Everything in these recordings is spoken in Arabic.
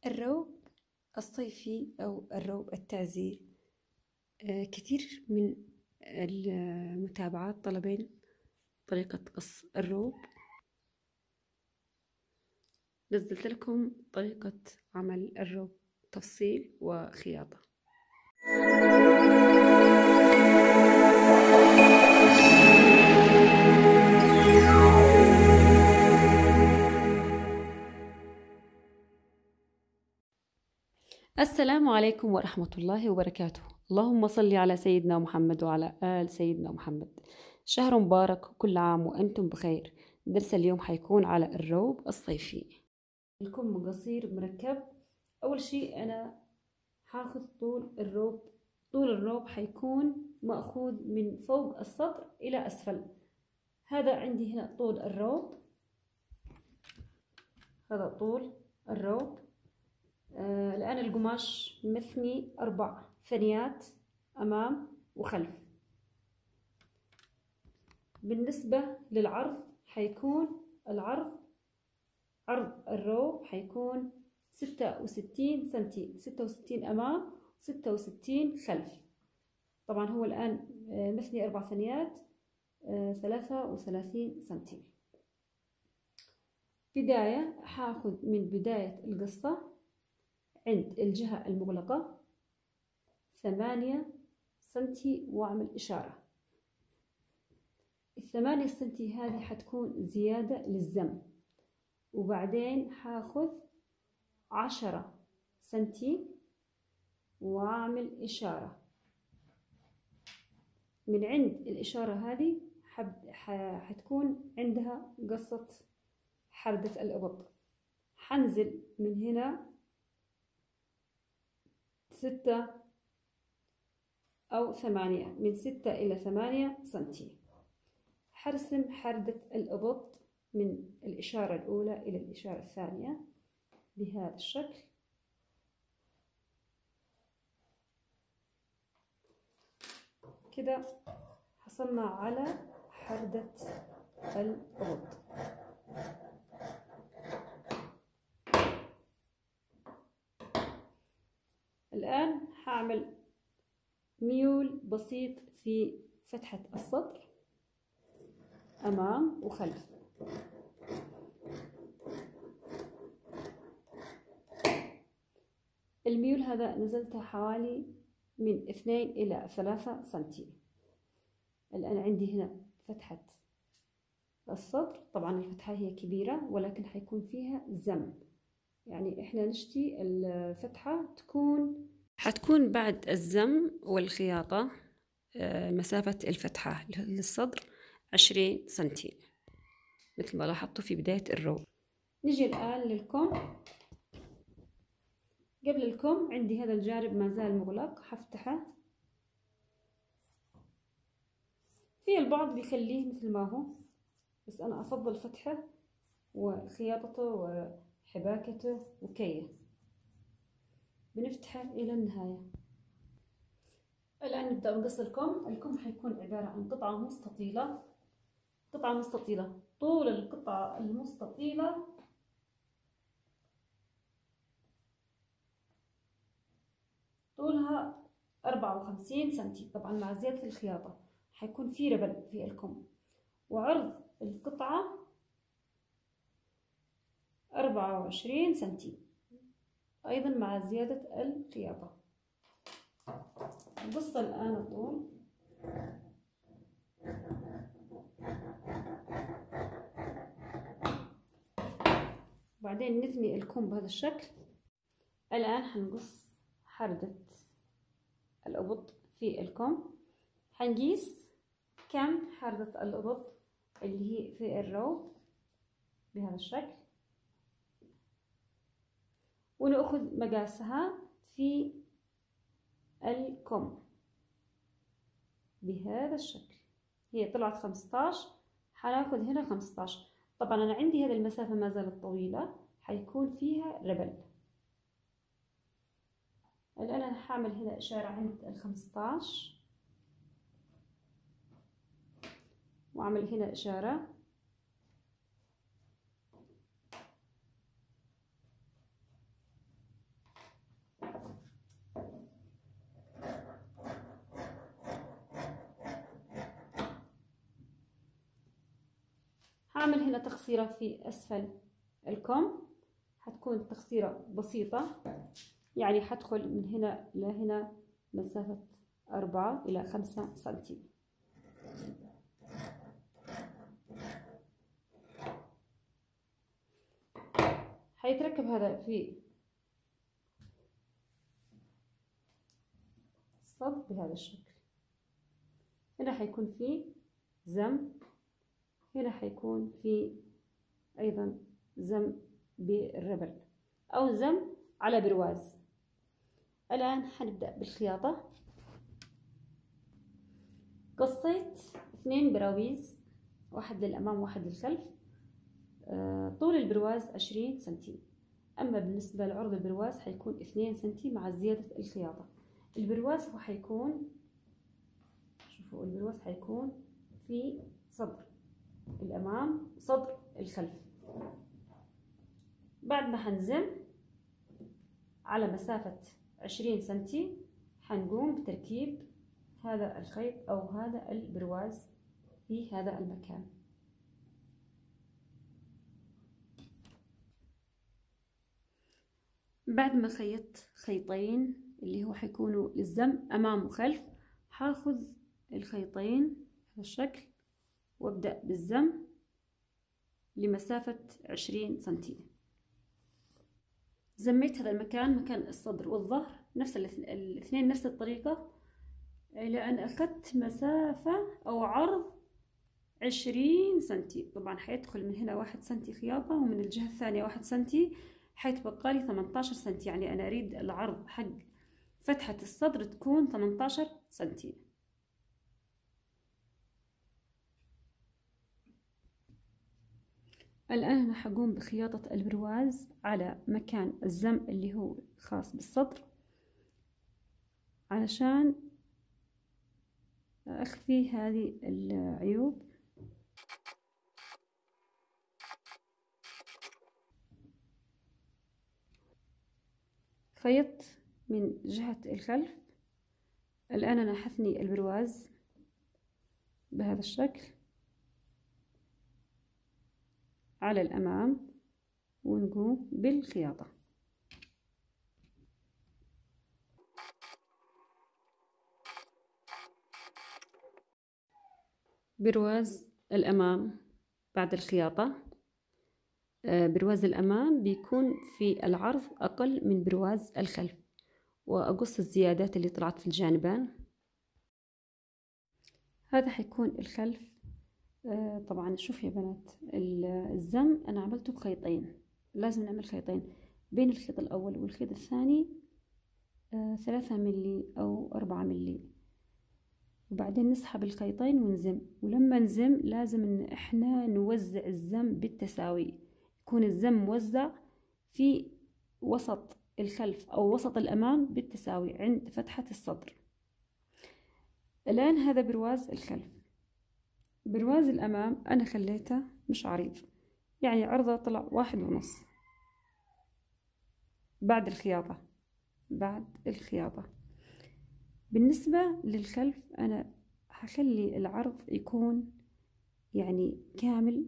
الروب الصيفي أو الروب التعزيز، كثير من المتابعات طلبين طريقة قص الروب. نزلت لكم طريقة عمل الروب تفصيل وخياطة. السلام عليكم ورحمة الله وبركاته. اللهم صل على سيدنا محمد وعلى آل سيدنا محمد. شهر مبارك وكل عام وأنتم بخير. درس اليوم حيكون على الروب الصيفي. الكم قصير مركب. أول شيء أنا هاخذ طول الروب حيكون مأخوذ من فوق السطر إلى أسفل. هذا عندي هنا طول الروب، هذا طول الروب. الآن القماش مثني 4 ثنيات أمام وخلف. بالنسبة للعرض حيكون عرض الروب حيكون 66 سنتي، 66 أمام 66 خلف. طبعا هو الآن مثني 4 ثنيات 33 سنتي. بداية هاخذ من بداية القصة عند الجهة المغلقة 8 سنتي وأعمل إشارة. 8 سنتي هذه حتكون زيادة للزم، وبعدين هاخذ 10 سنتي وأعمل إشارة. من عند الإشارة هذه حتكون عندها قصة حردة الإبط. حنزل من هنا 6 أو 8، من 6 إلى 8 سنتي. حرسم حردة الإبط من الإشارة الأولى إلى الإشارة الثانية بهذا الشكل. كده حصلنا على حردة الإبط. الآن هعمل ميول بسيط في فتحة السطر أمام وخلف. الميول هذا نزلته حوالي من 2 إلى 3 سنتي. الآن عندي هنا فتحة السطر. طبعا الفتحة هي كبيرة ولكن حيكون فيها زم، يعني احنا نشتي الفتحة حتكون بعد الزم والخياطة. مسافة الفتحة للصدر 20 سنتي مثل ما لاحظتوا في بداية الروب. نجي الآن للكم. قبل الكم عندي هذا الجانب ما زال مغلق، هفتحه. في البعض بيخليه مثل ما هو، بس أنا أفضل فتحه وخياطته وحباكته وكيه. بنفتحه إلى النهاية. الآن نبدأ بقص الكم. الكم حيكون عبارة عن قطعة مستطيلة. طول القطعة المستطيلة طولها 54 سنتي. طبعا مع زيادة الخياطة حيكون في ربل في الكم. وعرض القطعة 24 سنتي أيضا مع زيادة الخياطة. نقص الآن الطول. بعدين نثني الكم بهذا الشكل. الآن حنقص حردة الإبط في الكم. حنقيس كم حردة الإبط اللي هي في الروب بهذا الشكل، ونأخذ مقاسها في الكم بهذا الشكل. هي طلعت 15، حناخذ هنا 15. طبعا أنا عندي هذه المسافة ما زالت طويلة، حيكون فيها ربل. الآن أنا حاعمل هنا إشارة عند 15 وأعمل هنا إشارة هعمل هنا تقصيرة في أسفل الكم، هتكون تقصيرة بسيطة، يعني هدخل من هنا لهنا مسافة 4 إلى 5 سنتي. هيتركب هذا في الصدر بهذا الشكل. هنا هيكون في زم، هنا هيكون في أيضا زم بالربل أو زم على برواز. الآن هنبدأ بالخياطة. قصيت 2 براويز، واحد للأمام وواحد للخلف. طول البرواز 20 سنتي، أما بالنسبة لعرض البرواز حيكون 2 سنتي مع زيادة الخياطة. البرواز هو حيكون، شوفوا البرواز حيكون في صدر الأمام وصدر الخلف. بعد ما هنزم على مسافة 20 سنتي هنقوم بتركيب هذا الخيط أو هذا البرواز في هذا المكان. بعد ما خيطت خيطين اللي هو حيكونوا للزم أمام وخلف، هاخذ الخيطين بهذا الشكل وابدأ بالزم لمسافة 20 سنتي. زميت هذا المكان، مكان الصدر والظهر، نفس الاثنين نفس الطريقة، إلى أن أخذت مسافة أو عرض 20 سنتي. طبعا حيدخل من هنا 1 سنتي خياطة، ومن الجهة الثانية 1 سنتي، حيتبقى لي 18 سنتي. يعني أنا أريد العرض حق فتحة الصدر تكون 18 سنتي. الآن أنا حقوم بخياطة البرواز على مكان الزم اللي هو خاص بالصدر، علشان أخفي هذه العيوب. خيطت من جهة الخلف. الآن أنا حثني البرواز بهذا الشكل على الأمام ونقوم بالخياطة. برواز الأمام بعد الخياطة، برواز الأمام بيكون في العرض أقل من برواز الخلف، وأقص الزيادات اللي طلعت في الجانبين. هذا حيكون الخلف. طبعا شوف يا بنات، الزم أنا عملته بخيطين، لازم نعمل خيطين بين الخيط الأول والخيط الثاني 3 ملي أو 4 ملي، وبعدين نسحب الخيطين ونزم. ولما نزم لازم إن إحنا نوزع الزم بالتساوي، يكون الزم موزع في وسط الخلف أو وسط الأمام بالتساوي عند فتحة الصدر. الآن هذا برواز الخلف. برواز الأمام أنا خليته مش عريض، يعني عرضه طلع 1.5 بعد الخياطة. بالنسبة للخلف أنا هخلي العرض يكون يعني كامل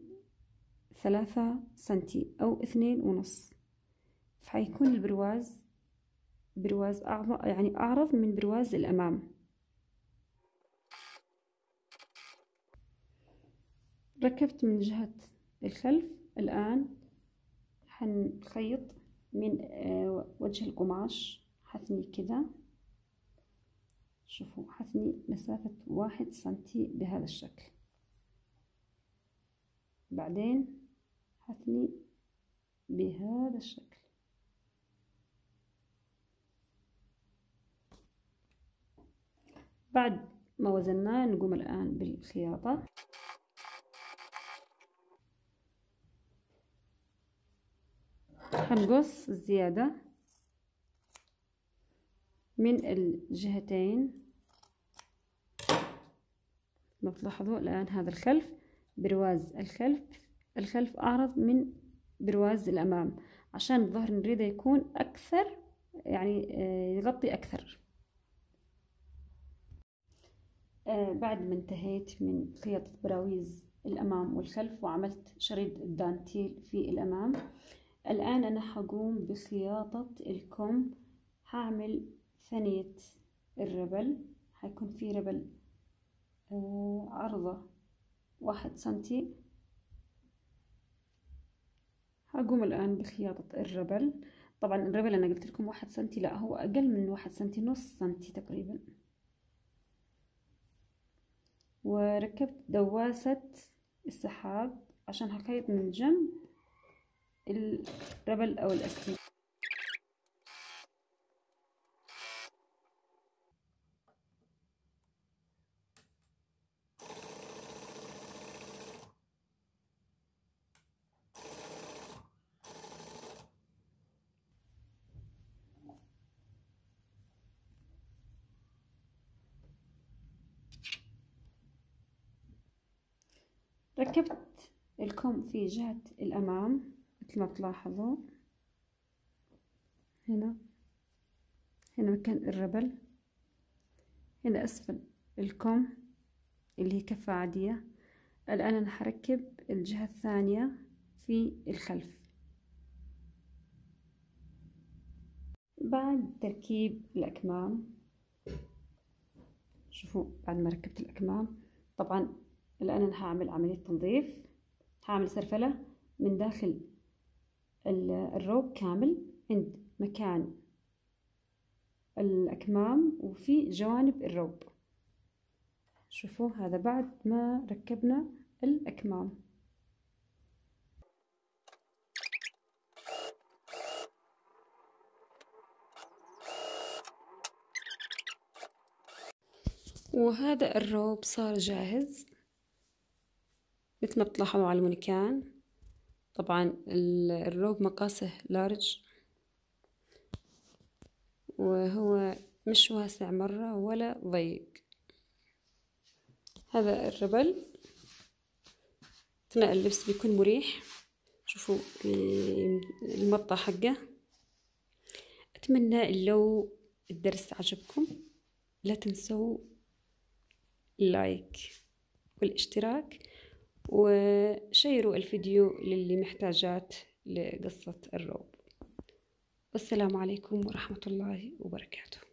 3 سنتي أو 2.5، فحيكون البرواز يعني أعرض من برواز الأمام. ركبت من جهة الخلف. الآن حنخيط من وجه القماش، حثني كذا، شوفوا حثني مسافة 1 سنتي بهذا الشكل. بعدين حثني بهذا الشكل. بعد ما وزناه نقوم الآن بالخياطة. هنقص الزيادة من الجهتين. ما بتلاحظوا الآن هذا الخلف، برواز الخلف أعرض من برواز الأمام، عشان الظهر نريده يكون أكثر، يعني يغطي أكثر. بعد ما انتهيت من خياطة براويز الأمام والخلف، وعملت شريط الدانتيل في الأمام. الآن أنا حقوم بخياطة الكم. هعمل ثانية الربل، حيكون في ربل عرضه 1 سنتي. هقوم الآن بخياطة الربل. طبعا الربل أنا قلت لكم 1 سنتي، لا هو أقل من 1 سنتي، نص سنتي تقريبا. وركبت دواسة السحاب عشان هخيط من جنب الربل أو الأستيك. ركبت الكم في جهة الأمام مثل ما بتلاحظوا. هنا مكان الربل، هنا أسفل الكم اللي هي كفة عادية. الآن أنا حركب الجهة الثانية في الخلف. بعد تركيب الأكمام، شوفوا بعد ما ركبت الأكمام، طبعا الآن أنا هعمل عملية تنظيف. هعمل سرفلة من داخل الروب كامل عند مكان الأكمام وفي جوانب الروب. شوفوا هذا بعد ما ركبنا الأكمام. وهذا الروب صار جاهز مثل ما بتلاحظوا على المونيكان. طبعا الروب مقاسه لارج، وهو مش واسع مرة ولا ضيق. هذا الربل أثناء اللبس بيكون مريح. شوفوا المطة حقه. أتمنى لو الدرس عجبكم لا تنسوا اللايك والاشتراك، وشيروا الفيديو للي محتاجات لقصة الروب. والسلام عليكم ورحمة الله وبركاته.